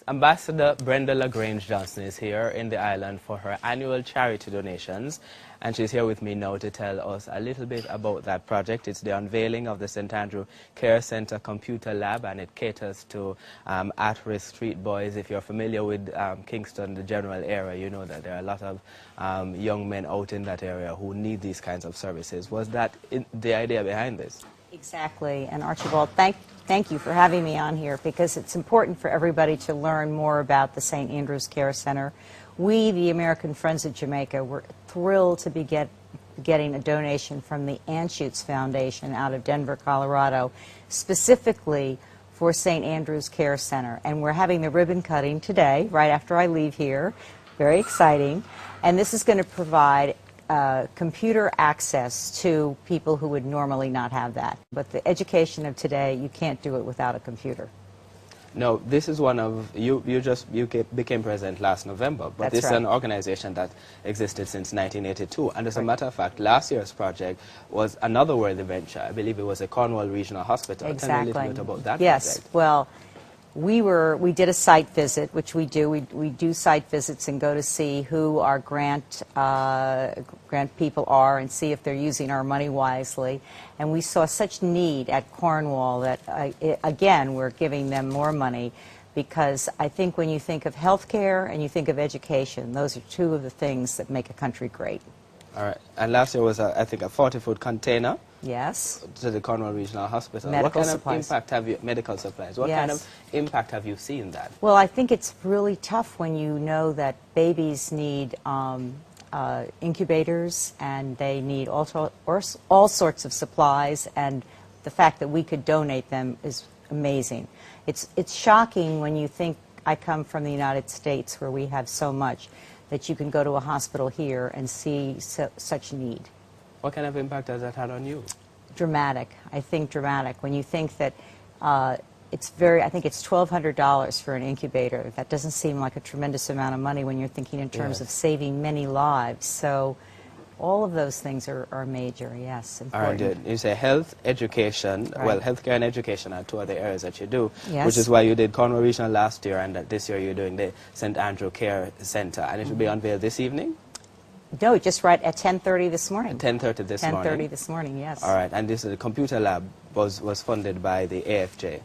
Ambassador Brenda LaGrange Johnson is here in the island for her annual charity donations, and she's here with me now to tell us a little bit about that project. It's the unveiling of the St. Andrew Care Center Computer Lab, and it caters to at-risk street boys. If you're familiar with Kingston, the general area, you know that there are a lot of young men out in that area who need these kinds of services. Was that the idea behind this? Exactly, and Archibald, thank you for having me on here, because it's important for everybody to learn more about the St. Andrew's Care Center. We, the American Friends of Jamaica, were thrilled to be getting a donation from the Anschutz Foundation out of Denver, Colorado, specifically for St. Andrew's Care Center. And we're having the ribbon cutting today, right after I leave here. Very exciting. And this is going to provide computer access to people who would normally not have that. But the education of today, you can't do it without a computer. No, this is one of, you became president last November, but this is an organization that existed since 1982. And as a matter of fact, last year's project was another worthy venture. I believe it was a Cornwall Regional Hospital. Exactly. Tell me a little bit about that Yes, project. well, we did a site visit, which we do. We do site visits and go to see who our grant people are and see if they're using our money wisely. And we saw such need at Cornwall that, again, we're giving them more money, because I think when you think of healthcare and you think of education, those are two of the things that make a country great. All right. And last year was, I think, a 40-foot container. Yes. To the Cornwall Regional Hospital. Medical what kind supplies. of impact have you, medical supplies, what kind of impact have you seen that? Well, I think it's really tough when you know that babies need incubators, and they need all sorts of supplies, and the fact that we could donate them is amazing. It's shocking when you think, I come from the United States where we have so much, that you can go to a hospital here and see such need. What kind of impact has that had on you? Dramatic. I think dramatic. When you think that I think it's $1,200 for an incubator. That doesn't seem like a tremendous amount of money when you're thinking in terms of saving many lives. So all of those things are major, yes, important. All right, you say health, education. Right. Well, healthcare and education are two other areas that you do, Yes. which is why you did Cornwall Regional last year, and this year you're doing the St. Andrew Care Center, and it will be unveiled this evening? No, just right at 10:30 this morning. 10:30 this morning? 10:30 this morning, yes. All right, and this is the computer lab was funded by the AFJ?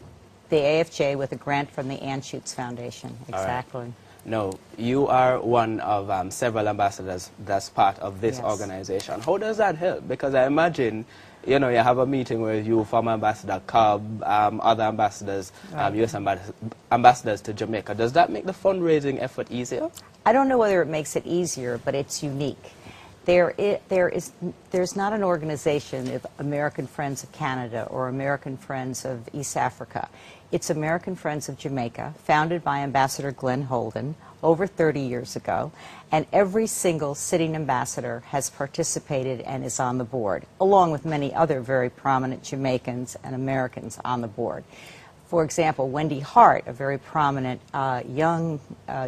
The AFJ with a grant from the Anschutz Foundation, exactly. Right. No, you are one of several ambassadors that's part of this organization. How does that help? Because I imagine, you know, you have a meeting with you, former Ambassador Cobb, other ambassadors, U.S. ambassadors to Jamaica. Does that make the fundraising effort easier? I don't know whether it makes it easier, but it's unique. There's not an organization of American Friends of Canada or American Friends of East Africa. It's American Friends of Jamaica, founded by Ambassador Glenn Holden over 30 years ago, and every single sitting ambassador has participated and is on the board, along with many other very prominent Jamaicans and Americans on the board. For example, Wendy Hart, a very prominent young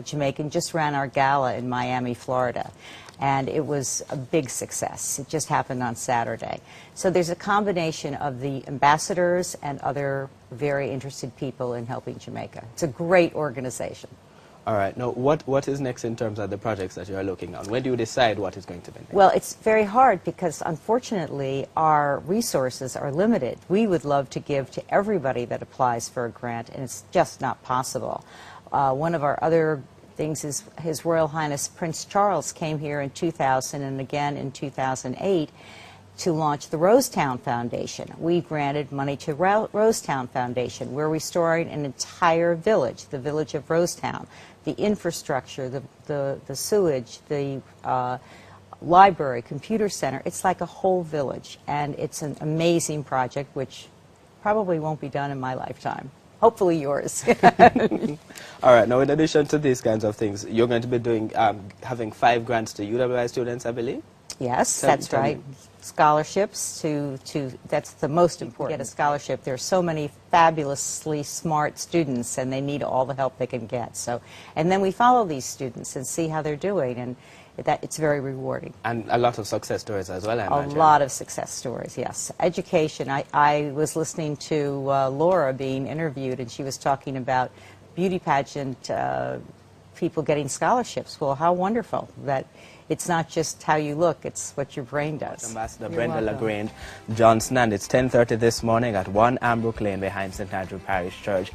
Jamaican, just ran our gala in Miami, Florida. And it was a big success. It just happened on Saturday. So there's a combination of the ambassadors and other very interested people in helping Jamaica. It's a great organization. All right. Now, what is next in terms of the projects that you are looking on? When do you decide what is going to be next? Well, it's very hard because, unfortunately, our resources are limited. We would love to give to everybody that applies for a grant, and it's just not possible. One of our other things is His Royal Highness Prince Charles came here in 2000 and again in 2008 to launch the Rosetown Foundation. We granted money to Rosetown Foundation. We're restoring an entire village, the village of Rosetown. The infrastructure, the sewage, the library, computer center, it's like a whole village. And it's an amazing project which probably won't be done in my lifetime. Hopefully yours. All right. Now, in addition to these kinds of things, you're going to be doing, having 5 grants to UWI students, I believe? Yes, that's right. Scholarships that's the most important. Get a scholarship. There are so many fabulously smart students, and they need all the help they can get. So, and then we follow these students and see how they're doing, and it's very rewarding. And a lot of success stories as well, I imagine. A lot of success stories, yes. Education. I was listening to Laura being interviewed, and she was talking about beauty pageant people getting scholarships. Well, how wonderful that it's not just how you look, it's what your brain does. Ambassador Brenda LaGrange Johnson, and it's 10:30 this morning at 1 Ambrook Lane behind St. Andrew Parish Church.